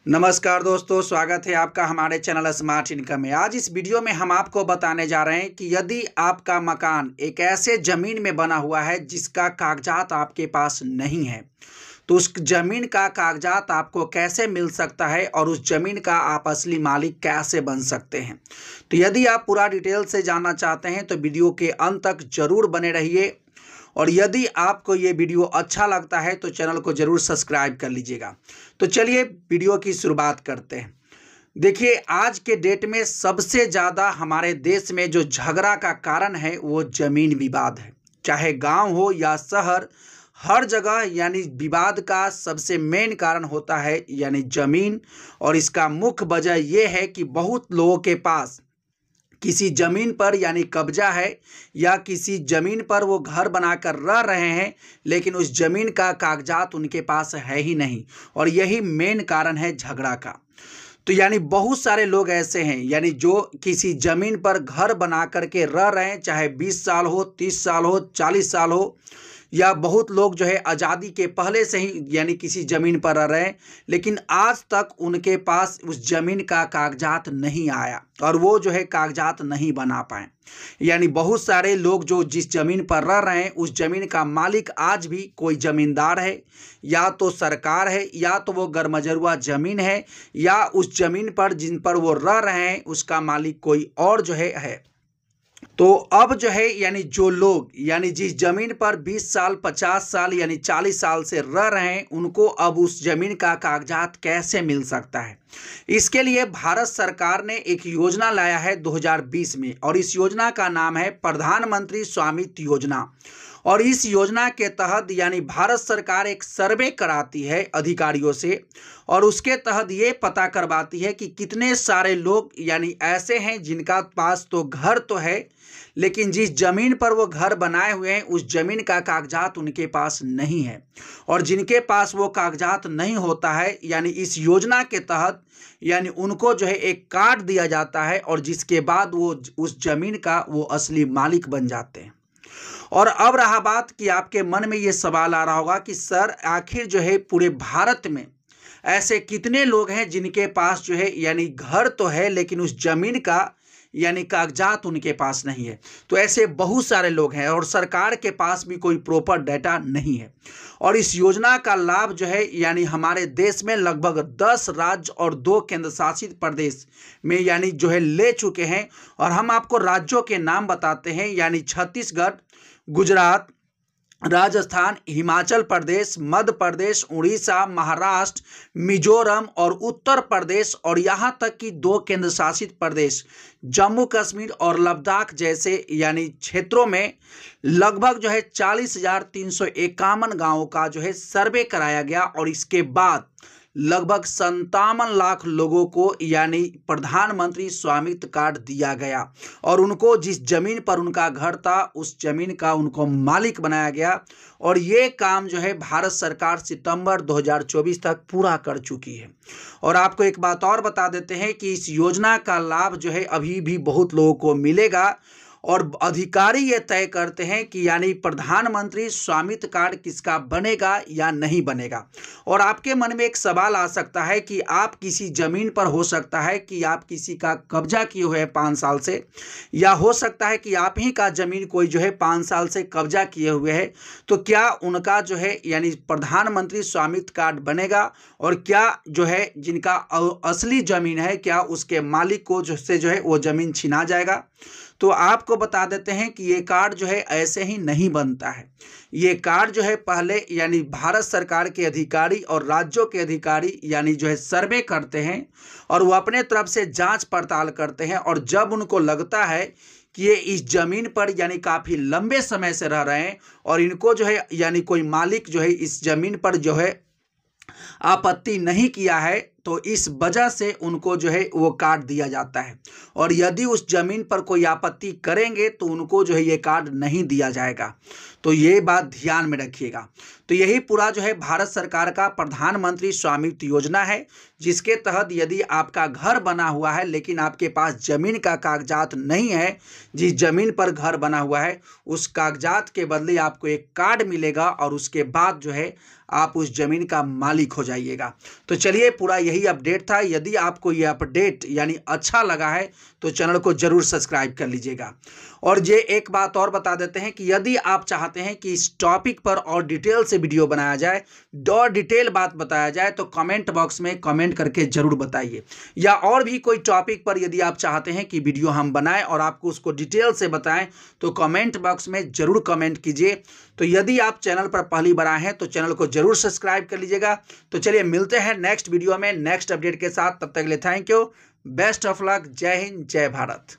नमस्कार दोस्तों, स्वागत है आपका हमारे चैनल स्मार्ट इनकम में। आज इस वीडियो में हम आपको बताने जा रहे हैं कि यदि आपका मकान एक ऐसे ज़मीन में बना हुआ है जिसका कागजात आपके पास नहीं है, तो उस ज़मीन का कागजात आपको कैसे मिल सकता है और उस ज़मीन का आप असली मालिक कैसे बन सकते हैं। तो यदि आप पूरा डिटेल से जानना चाहते हैं तो वीडियो के अंत तक ज़रूर बने रहिए, और यदि आपको ये वीडियो अच्छा लगता है तो चैनल को ज़रूर सब्सक्राइब कर लीजिएगा। तो चलिए वीडियो की शुरुआत करते हैं। देखिए, आज के डेट में सबसे ज़्यादा हमारे देश में जो झगड़ा का कारण है वो ज़मीन विवाद है। चाहे गांव हो या शहर, हर जगह यानी विवाद का सबसे मेन कारण होता है यानी ज़मीन। और इसका मुख्य वजह ये है कि बहुत लोगों के पास किसी ज़मीन पर यानी कब्जा है, या किसी ज़मीन पर वो घर बनाकर रह रहे हैं, लेकिन उस ज़मीन का कागजात उनके पास है ही नहीं। और यही मेन कारण है झगड़ा का। तो यानी बहुत सारे लोग ऐसे हैं यानी जो किसी ज़मीन पर घर बना करके रह रहे हैं, चाहे 20 साल हो, 30 साल हो, 40 साल हो, या बहुत लोग जो है आज़ादी के पहले से ही यानी किसी ज़मीन पर रह रहे हैं, लेकिन आज तक उनके पास उस ज़मीन का कागजात नहीं आया और वो जो है कागजात नहीं बना पाए। यानी बहुत सारे लोग जो जिस ज़मीन पर रह रहे हैं उस ज़मीन का मालिक आज भी कोई ज़मींदार है, या तो सरकार है, या तो वो गरमजरुआ ज़मीन है, या उस ज़मीन पर जिन पर वो रह रहे हैं उसका मालिक कोई और जो है। तो अब जो है यानी जो लोग यानी जिस ज़मीन पर 20 साल, 50 साल यानी 40 साल से रह रहे हैं, उनको अब उस ज़मीन का कागजात कैसे मिल सकता है। इसके लिए भारत सरकार ने एक योजना लाया है 2020 में, और इस योजना का नाम है प्रधानमंत्री स्वामित्व योजना। और इस योजना के तहत यानी भारत सरकार एक सर्वे कराती है अधिकारियों से, और उसके तहत ये पता करवाती है कि कितने सारे लोग यानी ऐसे हैं जिनका पास तो घर तो है, लेकिन जिस ज़मीन पर वो घर बनाए हुए हैं उस ज़मीन का कागजात उनके पास नहीं है। और जिनके पास वो कागजात नहीं होता है यानी इस योजना के तहत यानी उनको जो है एक कार्ड दिया जाता है, और जिसके बाद वो उस ज़मीन का वो असली मालिक बन जाते हैं। और अब रहा बात कि आपके मन में ये सवाल आ रहा होगा कि सर आखिर जो है पूरे भारत में ऐसे कितने लोग हैं जिनके पास जो है यानी घर तो है लेकिन उस ज़मीन का यानी कागजात उनके पास नहीं है। तो ऐसे बहुत सारे लोग हैं और सरकार के पास भी कोई प्रॉपर डाटा नहीं है। और इस योजना का लाभ जो है यानी हमारे देश में लगभग 10 राज्य और 2 केंद्र शासित प्रदेश में यानी जो है ले चुके हैं। और हम आपको राज्यों के नाम बताते हैं, यानी छत्तीसगढ़, गुजरात, राजस्थान, हिमाचल प्रदेश, मध्य प्रदेश, उड़ीसा, महाराष्ट्र, मिजोरम और उत्तर प्रदेश, और यहाँ तक कि 2 केंद्र शासित प्रदेश जम्मू कश्मीर और लद्दाख जैसे यानी क्षेत्रों में लगभग जो है 40,351 गाँवों का जो है सर्वे कराया गया। और इसके बाद लगभग 57 लाख लोगों को यानी प्रधानमंत्री स्वामित्व कार्ड दिया गया, और उनको जिस ज़मीन पर उनका घर था उस ज़मीन का उनको मालिक बनाया गया। और ये काम जो है भारत सरकार सितंबर 2024 तक पूरा कर चुकी है। और आपको एक बात और बता देते हैं कि इस योजना का लाभ जो है अभी भी बहुत लोगों को मिलेगा, और अधिकारी ये तय करते हैं कि यानी प्रधानमंत्री स्वामित्व कार्ड किसका बनेगा या नहीं बनेगा। और आपके मन में एक सवाल आ सकता है कि आप किसी ज़मीन पर हो सकता है कि आप किसी का कब्जा किए हुए हैं 5 साल से, या हो सकता है कि आप ही का ज़मीन कोई जो है 5 साल से कब्जा किए हुए है, तो क्या उनका जो है यानी प्रधानमंत्री स्वामित्व कार्ड बनेगा, और क्या जो है जिनका असली ज़मीन है क्या उसके मालिक को से जो है वो ज़मीन छीना जाएगा। तो आपको बता देते हैं कि ये कार्ड जो है ऐसे ही नहीं बनता है। ये कार्ड जो है पहले यानी भारत सरकार के अधिकारी और राज्यों के अधिकारी यानी जो है सर्वे करते हैं, और वो अपने तरफ से जांच पड़ताल करते हैं। और जब उनको लगता है कि ये इस ज़मीन पर यानी काफ़ी लंबे समय से रह रहे हैं और इनको जो है यानी कोई मालिक जो है इस ज़मीन पर जो है आपत्ति नहीं किया है, तो इस वजह से उनको जो है वो कार्ड दिया जाता है। और यदि उस ज़मीन पर कोई आपत्ति करेंगे तो उनको जो है ये कार्ड नहीं दिया जाएगा। तो ये बात ध्यान में रखिएगा। तो यही पूरा जो है भारत सरकार का प्रधानमंत्री स्वामित्व योजना है, जिसके तहत यदि आपका घर बना हुआ है लेकिन आपके पास ज़मीन का कागजात नहीं है, जिस ज़मीन पर घर बना हुआ है उस कागजात के बदले आपको एक कार्ड मिलेगा, और उसके बाद जो है आप उस ज़मीन का मालिक हो जाइएगा। तो चलिए, पूरा यही अपडेट था। यदि आपको ये अपडेट यानी अच्छा लगा है तो चैनल को ज़रूर सब्सक्राइब कर लीजिएगा। और ये एक बात और बता देते हैं कि यदि आप चाहते हैं कि इस टॉपिक पर और डिटेल से वीडियो बनाया जाए और डिटेल बात बताया जाए तो कमेंट बॉक्स में कमेंट करके ज़रूर बताइए। या और भी कोई टॉपिक पर यदि आप चाहते हैं कि वीडियो हम बनाएं और आपको उसको डिटेल से बताएं तो कमेंट बॉक्स में ज़रूर कमेंट कीजिए। तो यदि आप चैनल पर पहली बार आए हैं तो चैनल को ज़रूर सब्सक्राइब कर लीजिएगा। तो चलिए, मिलते हैं नेक्स्ट वीडियो में नेक्स्ट अपडेट के साथ। तब तक के लिए thank you, best of luck, जय हिंद, जय भारत।